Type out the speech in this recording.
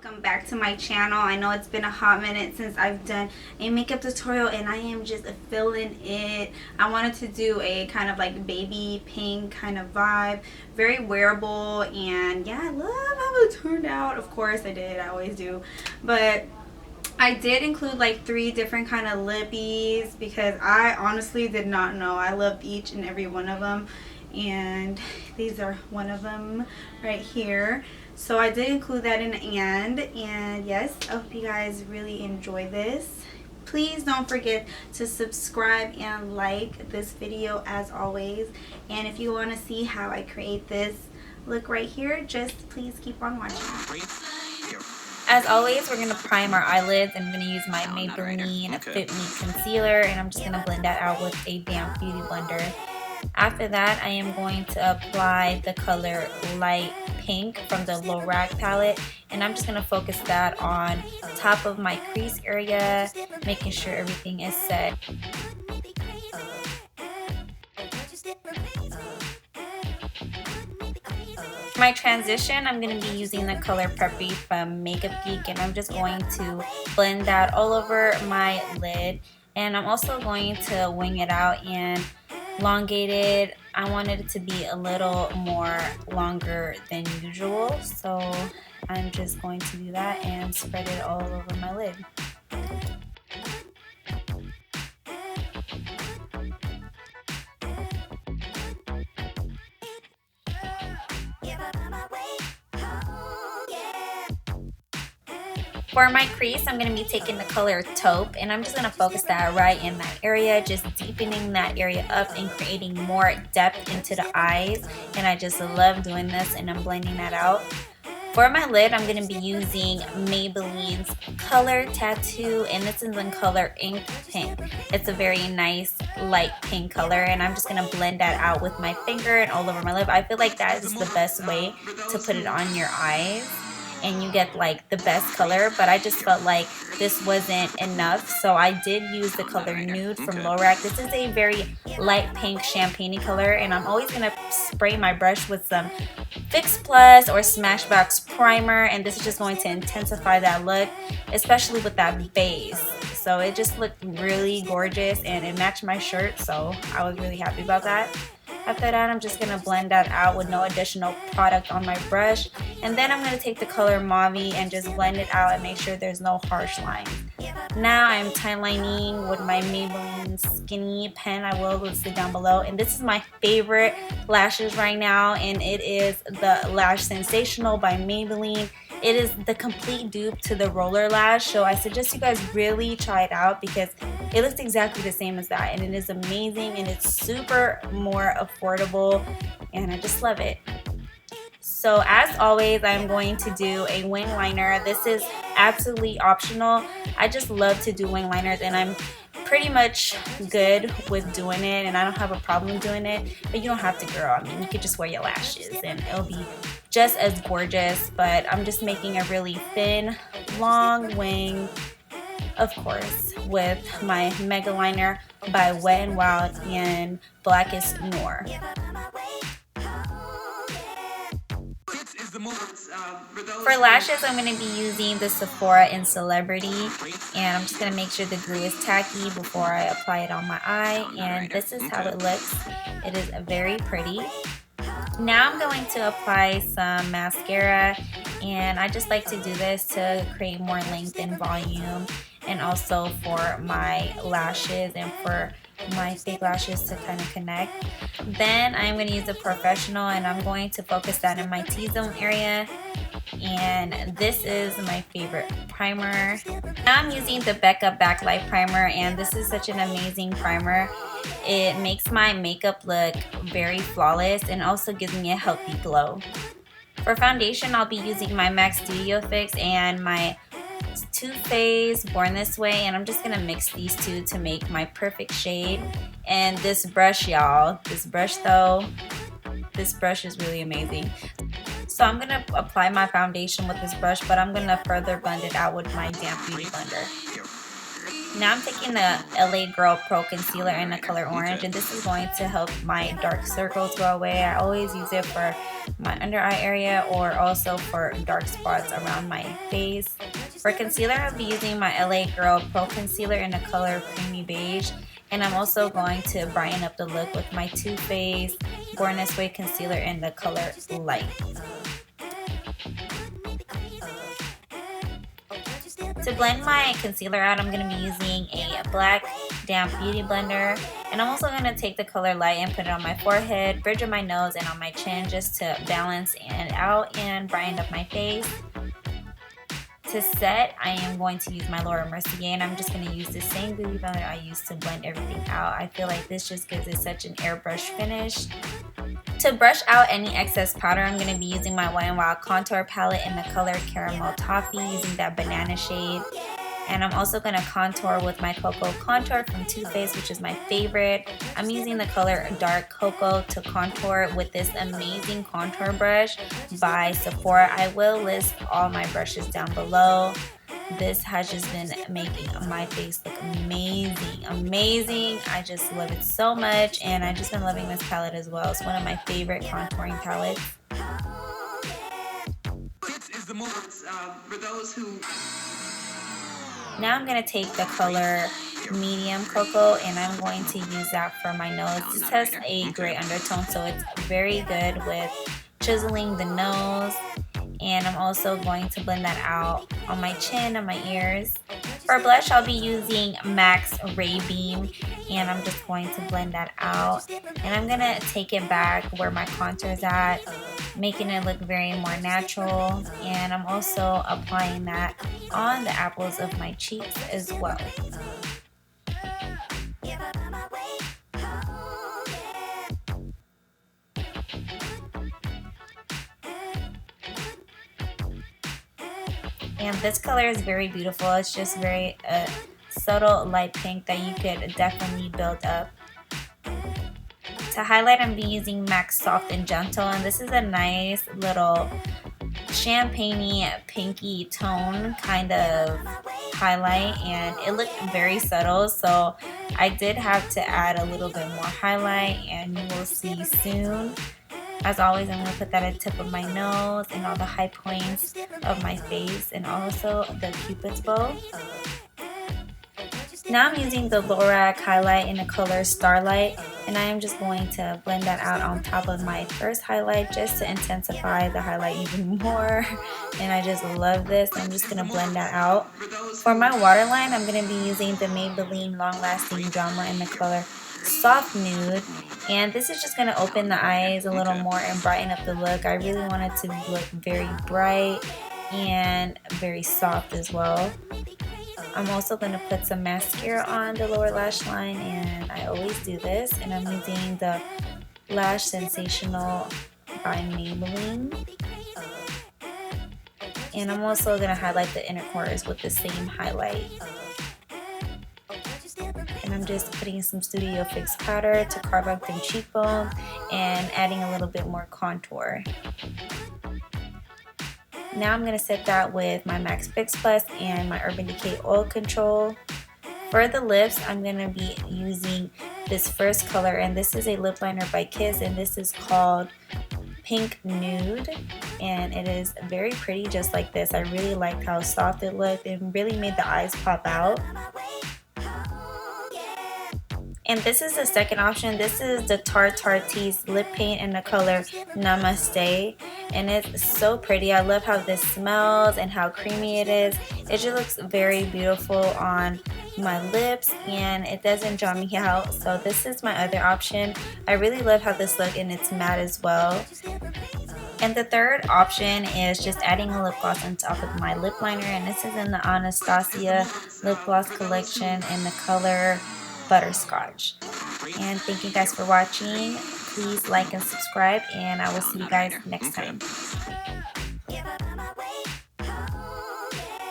welcome back to my channel. I know it's been a hot minute since I've done a makeup tutorial and I am just feeling it. I wanted to do a kind of like baby pink kind of vibe, very wearable, and yeah, I love how it turned out. Of course I did, I always do, but I did include like 3 different kind of lippies because I honestly did not know. I love each and every one of them, and these are one of them right here. So I did include that in the end, and yes, I hope you guys really enjoy this. Please don't forget to subscribe and like this video as always, and if you want to see how I create this look right here, just please keep on watching. As always, we're going to prime our eyelids. I'm going to use my Maybelline Fit Me Concealer, and I'm just going to blend that out with a damp beauty blender. After that, I am going to apply the color Light Pink from the LORAC palette, and I'm just going to focus that on top of my crease area, making sure everything is set. For my transition, I'm going to be using the color PREPPY from Makeup Geek, and I'm just going to blend that all over my lid, and I'm also going to wing it out and elongate it. I wanted it to be a little more longer than usual, so I'm just going to do that and spread it all over my lid. For my crease, I'm going to be taking the color Taupe, and I'm just going to focus that right in that area, just deepening that area up and creating more depth into the eyes. And I just love doing this, and I'm blending that out. For my lid, I'm going to be using Maybelline's Color Tattoo, and this is in color Ink Pink. It's a very nice light pink color, and I'm just going to blend that out with my finger and all over my lip. I feel like that is the best way to put it on your eyes, and you get like the best color, but I just felt like this wasn't enough, so I did use the color Nude from LORAC. This is a very light pink champagne color, and I'm always going to spray my brush with some Fix Plus or Smashbox primer, and this is just going to intensify that look, especially with that base. So it just looked really gorgeous, and it matched my shirt, so I was really happy about that. After that, I'm just going to blend that out with no additional product on my brush. And then I'm going to take the color Mauve and just blend it out and make sure there's no harsh lines. Now I'm timelining with my Maybelline Skinny pen. I will list it down below. And this is my favorite lashes right now, and it is the Lash Sensational by Maybelline. It is the complete dupe to the roller lash, so I suggest you guys really try it out because it looks exactly the same as that, and it is amazing, and it's super more affordable, and I just love it. So as always, I'm going to do a wing liner. This is absolutely optional. I just love to do wing liners, and I'm pretty much good with doing it, and I don't have a problem doing it, but you don't have to, girl. I mean, you could just wear your lashes and it'll be just as gorgeous. But I'm just making a really thin, long wing, of course, with my Mega Liner by Wet n Wild and Blackest Noir. For lashes, I'm going to be using the Sephora in Celebrity, and I'm just going to make sure the glue is tacky before I apply it on my eye, and this is how it looks. It is very pretty. Now I'm going to apply some mascara, and I just like to do this to create more length and volume, and also for my lashes and for my fake lashes to kind of connect. Then I'm going to use a professional, and I'm going to focus that in my T-zone area, and this is my favorite primer. Now I'm using the BECCA Backlight primer, and this is such an amazing primer. It makes my makeup look very flawless and also gives me a healthy glow. For foundation, I'll be using my MAC Studio Fix and my TOOFACED Born This Way, and I'm just going to mix these two to make my perfect shade. And this brush, y'all, this brush is really amazing. So I'm going to apply my foundation with this brush, but I'm going to further blend it out with my damp beauty blender. Now I'm taking the LA Girl Pro Concealer in the color orange, and this is going to help my dark circles go away. I always use it for my under eye area or also for dark spots around my face. For concealer, I'll be using my LA Girl Pro Concealer in the color Creamy Beige, and I'm also going to brighten up the look with my Too Faced Born This Way Concealer in the color Light. To blend my concealer out, I'm going to be using a black damp beauty blender, and I'm also going to take the color Light and put it on my forehead, bridge of my nose, and on my chin just to balance it out and brighten up my face. To set, I am going to use my Laura Mercier, and I'm just going to use the same beauty blender I used to blend everything out. I feel like this just gives it such an airbrush finish. To brush out any excess powder, I'm going to be using my Wet n Wild contour palette in the color Caramel Toffee, using that banana shade. And I'm also going to contour with my Cocoa Contour from Too Faced, which is my favorite. I'm using the color Dark Cocoa to contour with this amazing contour brush by Sephora. I will list all my brushes down below. This has just been making my face look amazing. I just love it so much, and I've just been loving this palette as well. It's one of my favorite contouring palettes. Now I'm going to take the color Medium Cocoa, and I'm going to use that for my nose. This has a gray undertone, so it's very good with chiseling the nose. And I'm also going to blend that out on my chin and my ears. For blush, I'll be using MAC's Ray Beam, and I'm just going to blend that out. And I'm going to take it back where my contour's at, making it look very more natural. And I'm also applying that on the apples of my cheeks as well. And this color is very beautiful. It's just very subtle light pink that you could definitely build up. To highlight, I'm using MAC's Soft and Gentle, and this is a nice little champagne-y pinky tone kind of highlight, and it looked very subtle, so I did have to add a little bit more highlight, and you will see soon. As always, I'm going to put that at the tip of my nose and all the high points of my face, and also the Cupid's bow. Now I'm using the LORAC highlight in the color Starlight, and I am just going to blend that out on top of my first highlight just to intensify the highlight even more. And I just love this. I'm just going to blend that out. For my waterline, I'm going to be using the Maybelline Long Lasting Drama in the color Soft Nude, and this is just going to open the eyes a little more and brighten up the look. I really want it to look very bright and very soft as well. I'm also going to put some mascara on the lower lash line, and I always do this, and I'm using the Lash Sensational by Maybelline. And I'm also going to highlight the inner corners with the same highlight. And I'm just putting some Studio Fix powder to carve out them cheekbones and adding a little bit more contour. Now I'm going to set that with my MAC's Fix Plus and my Urban Decay Oil Control. For the lips, I'm going to be using this first color, and this is a lip liner by Kiss, and this is called Pink Nude, and it is very pretty just like this. I really liked how soft it looked. It really made the eyes pop out. And this is the second option. This is the Tarte's lip paint in the color Namaste, and it's so pretty. I love how this smells and how creamy it is. It just looks very beautiful on my lips, and it doesn't draw me out. So this is my other option. I really love how this looks, and it's matte as well. And the third option is just adding a lip gloss on top of my lip liner, and this is in the Anastasia lip gloss collection in the color Butterscotch. And thank you guys for watching. Please like and subscribe, and I will see you guys next time.